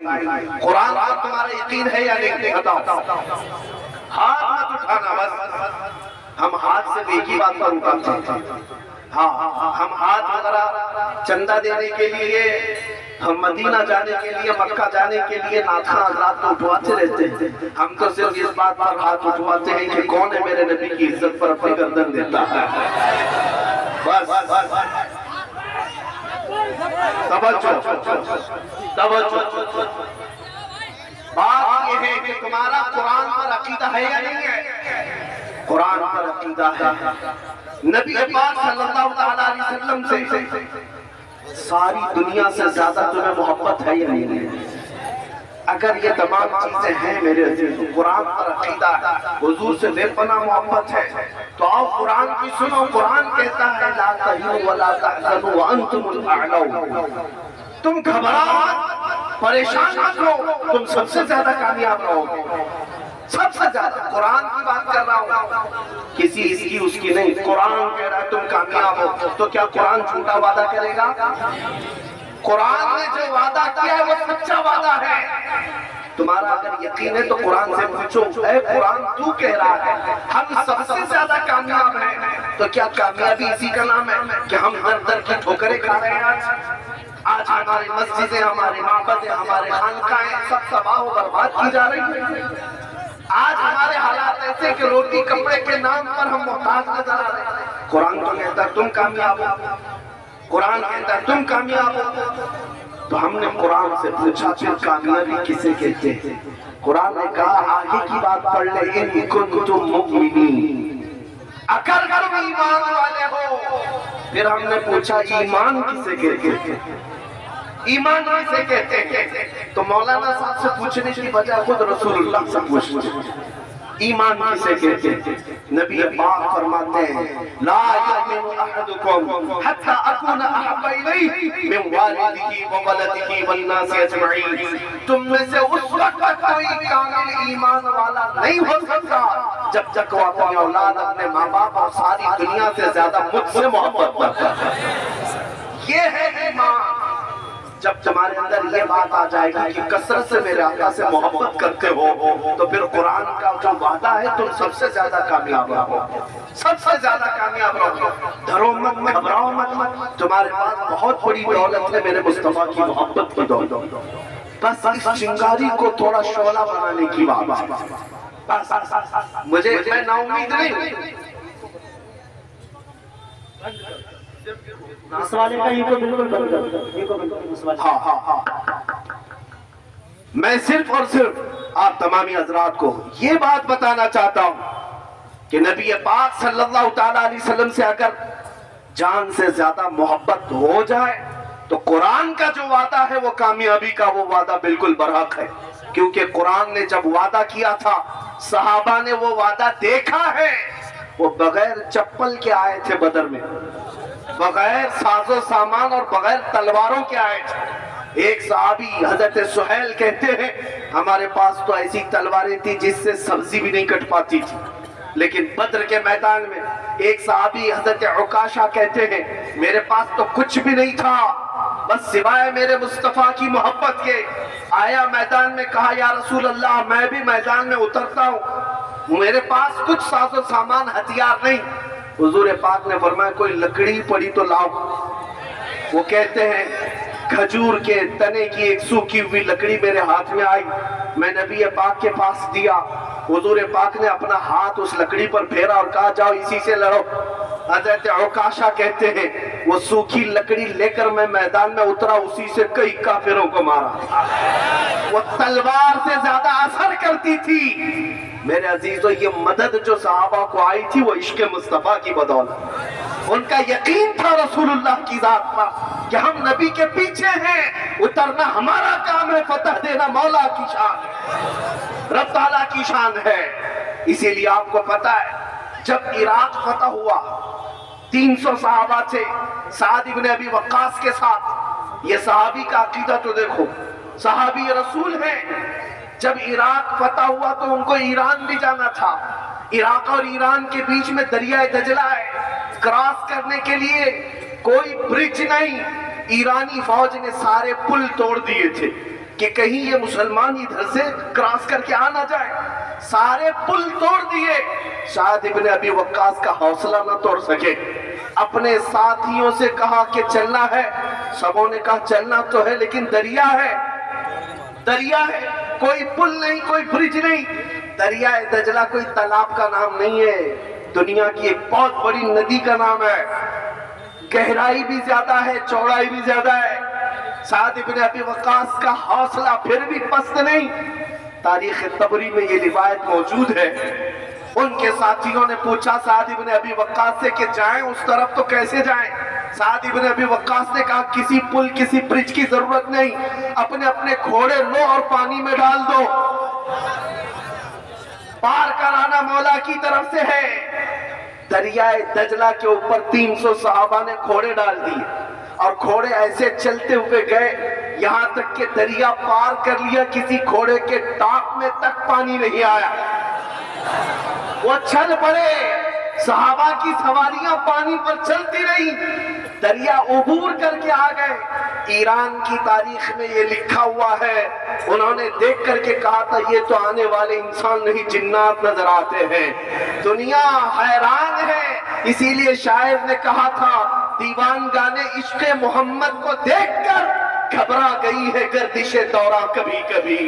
قرآن پر تمہارا یقین ہے یا نہیں؟ بتاؤ۔ ہاتھ مت اٹھانا، بس ہم ہاتھ سے ایک ہی بات پر اٹھاتے ہیں۔ ہاں ہم ہاتھ وغیرہ چندہ دینے کے لیے، ہم مدینہ جانے کے لیے، مکہ جانے کے لیے ناخواں حضرات کو اٹھواتے رہتے ہیں۔ ہم تو صرف اس بات پر ہاتھ اٹھواتے ہیں کہ کون ہے میرے نبی کی عزت پر اپنی گردن دیتا ہے۔ بس توجہ بات یہ ہے کہ تمہارا قرآن پر عقیدہ ہے یا نہیں ہے؟ قرآن پر عقیدہ ہے۔ نبی پاک صلی اللہ علیہ وسلم سے ساری دنیا سے زیادہ تمہیں محبت ہے یا نہیں ہے؟ اگر یہ تمام چیزیں ہیں میرے عزیز، قرآن پر عقیدہ ہے، حضور سے بے پناہ محبت ہے، تو آؤ قرآن کی سنو۔ قرآن کہتا ہے لا تہنوا ولا تحزنوا وانتم الاعلون، تم گھبراؤ پریشان مت ہو، تم سب سے زیادہ کامیاب رہو گے، سب سے زیادہ۔ قرآن کی بات کر رہا ہوں، کسی اس کی اس کی نہیں۔ قرآن کہہ رہا ہے تم کامیاب ہو، تو کیا قرآن جھوٹا وعدہ کرے گا؟ قرآن نے جو وعدہ کیا ہے وہ سچا وعدہ ہے۔ تمہارا اگر یقین ہے تو قرآن سے پوچھو، اے قرآن تو کہہ رہا ہے ہم سب سے زیادہ کامیاب ہیں، تو کیا کامیابی اسی کا نام ہے کہ ہم در در کی ٹھوکریں کھا رہے ہیں؟ آج ہماری مسجدیں، ہمارے معبدیں، ہمارے خانقاہیں سب تباہ و برباد کی جا رہی ہیں۔ آج ہمارے حالات ایسے کہ روٹی کپڑے کے نام پر ہم محتاج نظر آ رہے ہیں۔ قرآن تو کہتا ہے تم کامیاب ہو، قرآن کہتا ہے تم کامیاب ہو۔ تو ہم نے قرآن سے پوچھا پھر کامیابی کسے کہتے ہیں؟ قرآن نے کہا آگے کی بات پڑھ لے، ان کنتم مؤمنین، اگر تم ایمان والے ہو۔ پھر ہم نے پوچھا ایمان کسے کہتے ہیں؟ ایمان کسے کہتے ہیں؟ تو مولانا صاحب سے پوچھنے کی بجائے خود رسول اللہ سے پوچھتے ہیں ایمان کسے کہتے ہیں؟ نبی پاک فرماتے ہیں لا یؤمن احدکم حتی اکون احب الیہ من والدہ وولدہ والناس اجمعین، تم میں سے اس وقت کوئی کامل ایمان والا نہیں ہو سکتا جب تک وہ اپنی اولاد، اپنے ماں باپ اور ساری دنیا سے زیادہ مجھ سے محبت کرتا ہے۔ یہ ہے ایمان۔ جب تمہارے اندر یہ بات آ جائے گی کہ کثرت سے میرے آقا سے محبت کرتے ہو، تو پھر قرآن کا جو وعدہ ہے تم سب سے زیادہ کامیاب رہو، سب سے زیادہ کامیاب رہو۔ ڈرو مت، گھبراؤ مت، تمہارے پاس بہت بڑی دولت ہے میرے مصطفیٰ کی محبت کی دولت، بس اس چنگاری کو تھوڑا شعلہ بنانے کی بات۔ مجھے میں نا امید نہیں ہوں، اس والے کا یہ کو بالکل بند کر دو۔ ہاں میں صرف اور صرف آپ تمامی حضرات کو یہ بات بتانا چاہتا ہوں کہ نبی پاک صلی اللہ تعالیٰ علیہ وسلم سے اگر جان سے زیادہ محبت ہو جائے تو قرآن کا جو وعدہ ہے وہ کامیابی کا وہ وعدہ بالکل برحق ہے، کیونکہ قرآن نے جب وعدہ کیا تھا صحابہ نے وہ وعدہ دیکھا ہے۔ وہ بغیر چپل کے آئے تھے بدر میں، بغیر ساز و سامان اور بغیر تلواروں کے آئے تھے۔ ایک صحابی حضرت سہیل کہتے ہیں ہمارے پاس تو ایسی تلواریں تھی جس سے سبزی بھی نہیں کٹ پاتی تھی، لیکن بدر کے میدان میں ایک صحابی حضرت عکاشہ کہتے ہیں میرے پاس تو کچھ بھی نہیں تھا بس سوائے میرے مصطفیٰ کی محبت کے۔ آیا میدان میں، کہا یا رسول اللہ میں بھی میدان میں اترتا ہوں، میرے پاس کچھ ساز و سامان ہتھیار نہیں۔ حضور پاک نے فرمایا کوئی لکڑی پڑی تو لاؤ۔ وہ کہتے ہیں کھجور کے تنے کی ایک سوکھی ہوئی لکڑی میرے ہاتھ میں آئی، میں نبی پاک کے پاس دیا، حضور پاک نے اپنا ہاتھ اس لکڑی پر پھیرا اور کہا جاؤ اسی سے لڑو۔ حضرت عکاشہ کہتے ہیں وہ سوکھی لکڑی لے کر میں میدان میں اترا، اسی سے کئی کافروں کو مارا۔ وہ تلوار سے زیادہ اثر کرتی تھی۔ میرے عزیزو یہ مدد جو صحابہ کو آئی تھی وہ عشق مصطفیٰ کی بدولت، ان کا یقین تھا رسول اللہ کی ذات پر کہ ہم نبی کے پیچھے ہیں، اترنا ہمارا کام ہے، فتح دینا مولا کی شان ہے، رب تعالیٰ کی شان ہے۔ اسی لیے آپ کو پتا ہے جب عراق فتح ہوا 300 صحابہ تھے سعد ابن ابی وقاص کے ساتھ، یہ صحابی کا عقیدہ تو دیکھو، صحابی رسول ہیں۔ جب عراق فتح ہوا تو ان کو ایران بھی جانا تھا، عراق اور ایران کے بیچ میں دریائے دجلہ ہے، کراس کرنے کے لیے کوئی برج نہیں، ایرانی فوج نے سارے پل توڑ دیے تھے۔ کہ کہیں یہ مسلمان ادھر سے کراس کر کے آ نہ جائے. سارے پل توڑ دیے. سعد ابن ابی وقاص کا حوصلہ نہ توڑ سکے. اپنے ساتھیوں سے کہا کہ چلنا ہے. سبوں نے کہا چلنا تو ہے لیکن دریا ہے, دریا ہے, کوئی پل نہیں, کوئی برج نہیں. دریائے دجلہ کوئی تالاب کا نام نہیں ہے, دنیا کی ایک بہت بڑی ندی کا نام ہے. گہرائی بھی زیادہ ہے, چوڑائی بھی زیادہ ہے. سعد ابن ابی وقاص کا حوصلہ پھر بھی پست نہیں. تاریخ طبری میں یہ روایت موجود ہے. ان کے ساتھیوں نے پوچھا سعد ابن ابی وقاص سے کہ جائیں اس طرف تو کیسے جائیں؟ سعد ابن ابی وقاص نے کہا کسی پل کسی برج کی ضرورت نہیں, اپنے اپنے گھوڑے لو اور پانی میں ڈال دو, پار کرانا مولا کی طرف سے ہے. دریائے دجلہ کے اوپر 300 صحابہ نے گھوڑے ڈال دیے اور گھوڑے ایسے چلتے ہوئے گئے یہاں تک کہ دریا پار کر لیا, کسی گھوڑے کے ٹانک میں تک پانی نہیں آیا. وہ چل پڑے, صحابہ کی سواریاں پانی پر چلتی رہی, دریا عبور کر کے آ گئے. ایران کی تاریخ میں یہ لکھا ہوا ہے, انہوں نے دیکھ کر کے کہا تھا یہ تو آنے والے انسان نہیں جنات نظر آتے ہیں. دنیا حیران ہے. اسی لیے شاعر نے کہا تھا دیوان گانے عشق محمد کو دیکھ کر گھبرا گئی ہے گردش دورہ کبھی کبھی,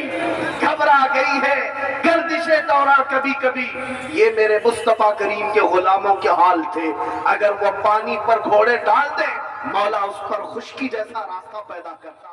گھبرا گئی ہے گردش دورہ کبھی کبھی. یہ میرے مصطفیٰ کریم کے غلاموں کے حال تھے. اگر وہ پانی پر گھوڑے ڈال دیں مولا اس پر خشکی جیسا راستہ پیدا کرتا.